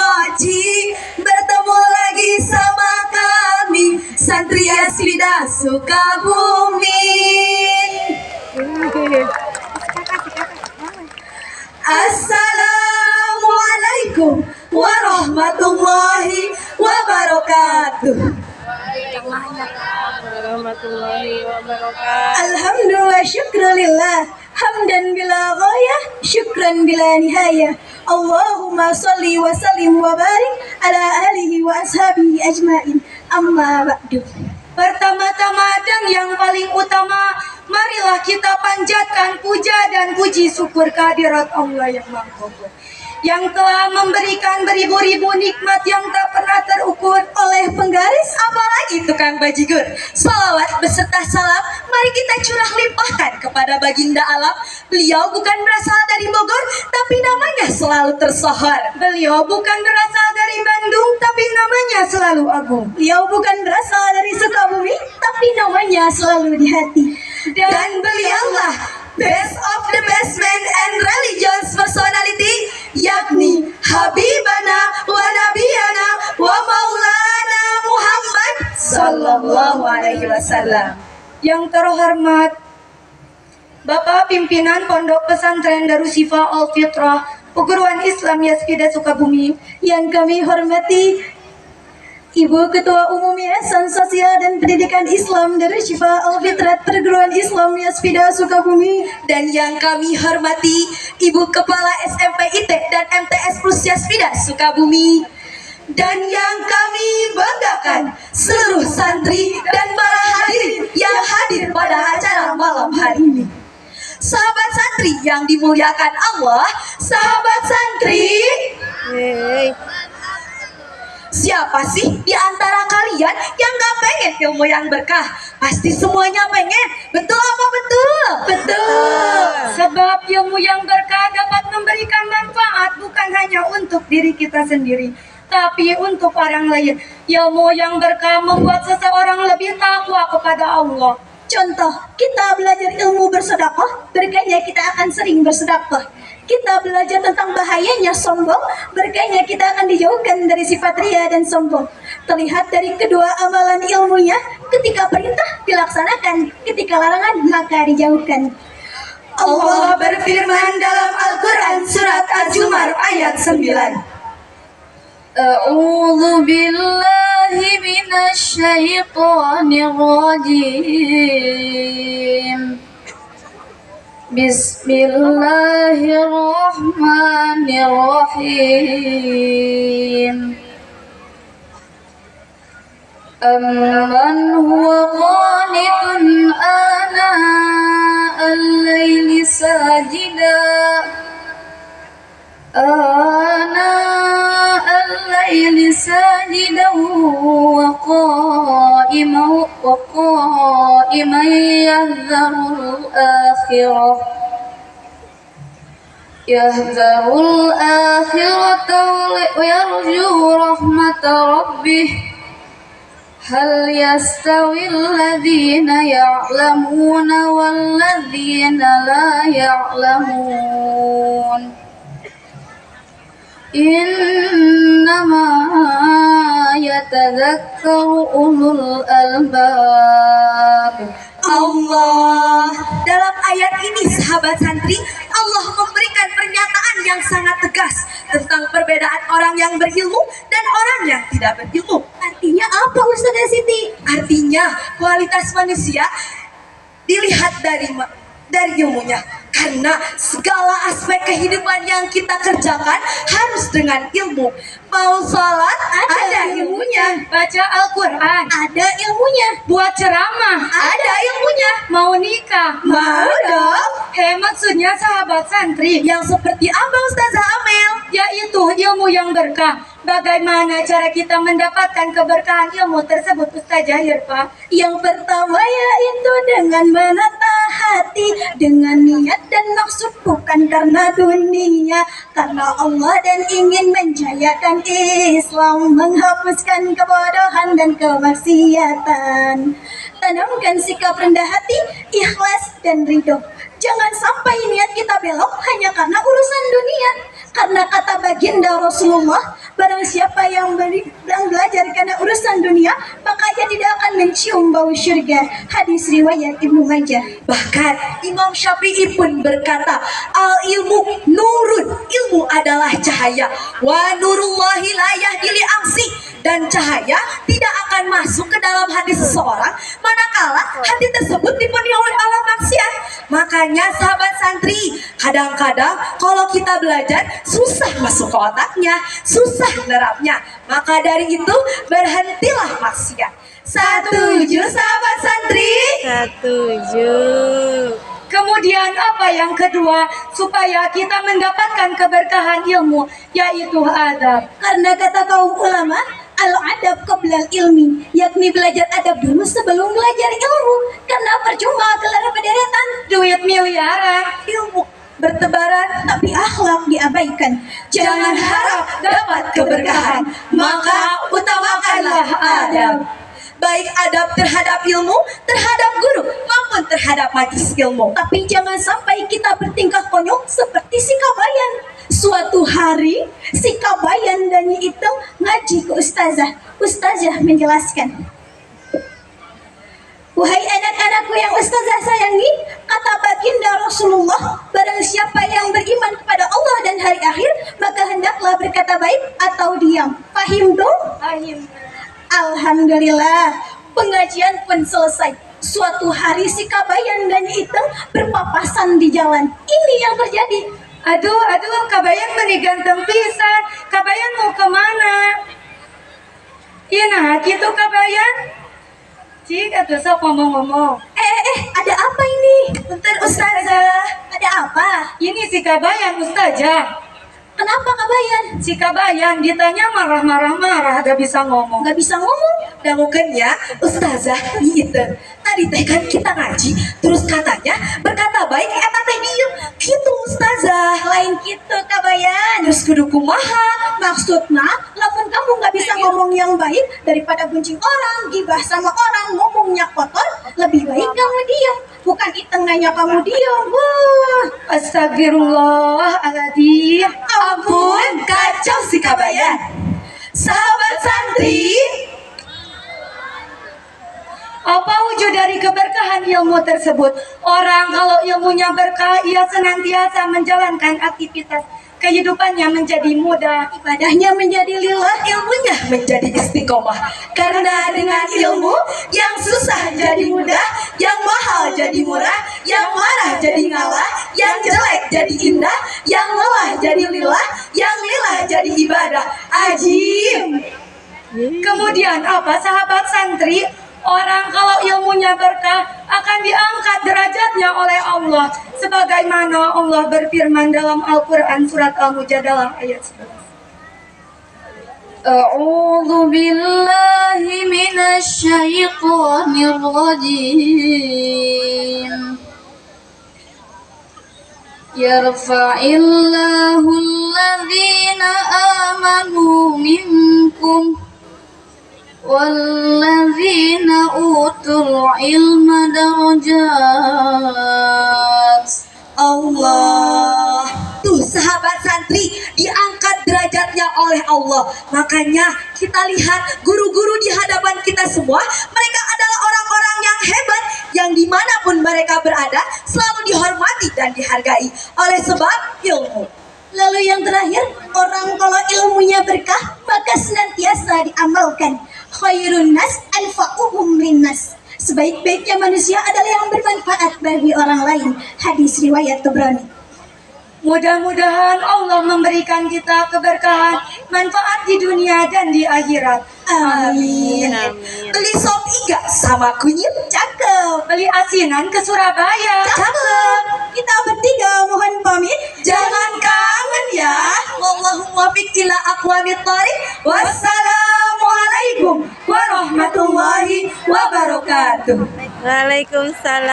Moji. Bertemu lagi sama kami Santri Yasfida Sukabumi. Assalamualaikum warahmatullahi wabarakatuh. Alhamdulillah, syukrulillah, hamdan bila ghayah, syukran bila nihayah. Allahumma salli wa sallim wa barik ala alihi wa ashabihi ajmain. Amma ba'du. Pertama-tama dan yang paling utama, marilah kita panjatkan puja dan puji syukur kehadirat Allah yang Maha Kuasa, yang telah memberikan beribu-ribu nikmat yang tak pernah terukur oleh penggaris, apalagi tukang bajigur. Salawat beserta salam mari kita curah limpahkan kepada baginda alam. Beliau bukan berasal dari Bogor, tapi namanya selalu tersohor. Beliau bukan berasal dari Bandung, tapi namanya selalu agung. Beliau bukan berasal dari Sukabumi, tapi namanya selalu di hati. Dan beliaulah best of the best man and religious personality, yakni Habibana wa Nabiyana wa Maulana Muhammad Sallallahu Alaihi Wasallam. Yang terhormat Bapak Pimpinan Pondok Pesantren Darushifa Al Fitrah Perguruan Islam Yasfida Sukabumi, yang kami hormati Ibu Ketua Umum Yayasan Sosial dan Pendidikan Islam Darushifa Al Fitrat Perguruan Islam Yasfida Sukabumi, dan yang kami hormati Ibu Kepala SMP IT dan MTS Plus Yasfida Sukabumi, dan yang kami banggakan seluruh santri dan para hadirin yang hadir pada acara malam hari ini. Sahabat santri yang dimuliakan Allah, sahabat santri, siapa sih di antara kalian yang gak pengen ilmu yang berkah? Pasti semuanya pengen. Betul apa betul? Betul. Sebab ilmu yang berkah dapat memberikan manfaat bukan hanya untuk diri kita sendiri, tapi untuk orang lain. Ilmu yang berkah membuat seseorang lebih takwa kepada Allah. Contoh, kita belajar ilmu bersedekah, berkahnya kita akan sering bersedekah. Kita belajar tentang bahayanya sombong, berkahnya kita akan dijauhkan dari sifat ria dan sombong. Terlihat dari kedua amalan ilmunya, ketika perintah dilaksanakan, ketika larangan maka dijauhkan. Allah berfirman dalam Al-Quran surat Az-Zumar ayat 9. A'udzu billahi minasy syaithanir rajim. Bismillahirrahmanirrahim. Amman huwa qanitun ana al-laili sajida الليل ساجدا وقائما يحذر الآخرة ويرجو رحمة ربه هل يستوي الذين يعلمون والذين لا يعلمون Innama yatadzakkaru ulul albab. Allah. Dalam ayat ini sahabat santri, Allah memberikan pernyataan yang sangat tegas tentang perbedaan orang yang berilmu dan orang yang tidak berilmu. Artinya apa Ustazah Siti? Artinya kualitas manusia dilihat dari ilmunya. Karena segala aspek kehidupan yang kita kerjakan harus dengan ilmu. Mau sholat, ada ilmunya. Baca Al-Quran, ada ilmunya. Buat ceramah, ada ilmunya. Mau nikah, mau dong. Maksudnya sahabat santri yang seperti apa Ustazah Amel? Yaitu ilmu yang berkah. Bagaimana cara kita mendapatkan keberkahan ilmu tersebut Ustazah Hirfa? Yang pertama yaitu dengan menata hati, dengan niat dan maksud bukan karena dunia, karena Allah dan ingin menjayakan Islam, menghapuskan kebodohan dan kemaksiatan. Tanamkan sikap rendah hati, ikhlas dan ridho. Jangan sampai niat kita belok hanya karena urusan dunia. Karena kata baginda Rasulullah, Barang siapa yang belajar karena urusan dunia, maka ia tidak akan mencium bau syurga. Hadis riwayat Ibnu Majah. Bahkan Imam Syafi'i pun berkata, al ilmu nurun, ilmu adalah cahaya. Wa nurullahi la yahdi li aksi, dan cahaya tidak akan masuk ke dalam hati seseorang manakala hati tersebut dipenuhi oleh maksiat. Makanya sahabat santri, kadang-kadang kalau kita belajar susah masuk ke otaknya, susah nerapnya. Maka dari itu berhentilah maksiat. Setuju sahabat santri? Setuju. Kemudian apa yang kedua supaya kita mendapatkan keberkahan ilmu, yaitu adab. Karena kata kaum ulama, al-adab qoblal ilmi, yakni belajar adab dulu sebelum belajar ilmu. Karena percuma gelar bederetan, Duit miliaran, ilmu bertebaran, tapi akhlak diabaikan. Jangan harap dapat keberkahan, maka utamakanlah adab. Baik adab terhadap ilmu, terhadap guru, maupun terhadap majelis ilmu. Tapi jangan sampai kita bertingkah konyol seperti si Kabayan. Suatu hari, si Kabayan dan Nyi Iteng ngaji ke ustazah. Ustazah menjelaskan, wahai anak-anakku yang ustazah sayangi, kata baginda Rasulullah, barang siapa yang beriman kepada Allah dan hari akhir, maka hendaklah berkata baik atau diam. Fahim dong? Fahim. Alhamdulillah, pengajian pun selesai. Suatu hari si Kabayan dan Nyi Iteng berpapasan di jalan. Ini yang terjadi. Aduh, Kabayan meni ganteng pisan. Kabayan mau kemana? Iya nah, gitu Kabayan. Cik, atuh sok ngomong-ngomong. Ada apa ini? Bentar ustazah. Ada apa? Ini si Kabayan Ustazah. Kenapa Kabayan? Si Kabayan ditanya marah, gak bisa ngomong. Gak bisa ngomong. Dan mungkin ya ustazah gitu. Tadi teh kan kita ngaji, terus katanya berkata baik eta teh diem. Gitu ustazah. Lain gitu Kabayan. Terus kudu kumaha? Maksudnya, lamun kamu gak bisa ngomong yang baik, daripada gunjing orang, gibah sama orang, ngomongnya kotor, lebih baik kamu diam. Bukan Iteng nanya kamu diam. Wah, Astagfirullahaladzim. Ampun, kacau si Kabayan. Sahabat santri, Apa wujud dari keberkahan ilmu tersebut? Orang kalau ilmunya berkah, ia senantiasa menjalankan aktivitas kehidupannya menjadi mudah, ibadahnya menjadi lillah. ilmunya menjadi istiqomah. Karena dengan ilmu, yang susah jadi mudah, yang mahal jadi murah, yang marah jadi ngalah, yang jelek jadi indah, yang lelah jadi lillah, yang lillah jadi ibadah. Ajib. Kemudian apa sahabat santri? Orang kalau ilmunya berkah akan diangkat derajatnya oleh Allah. Sebagaimana Allah berfirman dalam Al-Quran surat Al-Mujadalah ayat 11. A'udzu billahi minasy syaithanir rajim. Yarfa'illahu alladhina amanu minkum walladzina utul ilma darajat. Allah. Tuh sahabat santri diangkat derajatnya oleh Allah. Makanya kita lihat guru-guru di hadapan kita semua, mereka adalah orang-orang yang hebat, yang dimanapun mereka berada selalu dihormati dan dihargai oleh sebab ilmu. Lalu yang terakhir, orang kalau ilmunya berkah, maka senantiasa diamalkan. Khairun nas anfa'uhum linnas. Sebaik-baiknya manusia adalah yang bermanfaat bagi orang lain. Hadis riwayat Tabrani. Mudah-mudahan Allah memberikan kita keberkahan, manfaat di dunia dan di akhirat. Amin. Beli sop iga sama kunyit, cakep. Beli asinan ke Surabaya. Cakep. Kita bertiga mohon pamit. Jangan kangen ya. Wallahu muwaffiq ila aqwamit thoriq. Wassalamualaikum warahmatullahi wabarakatuh. Waalaikumsalam.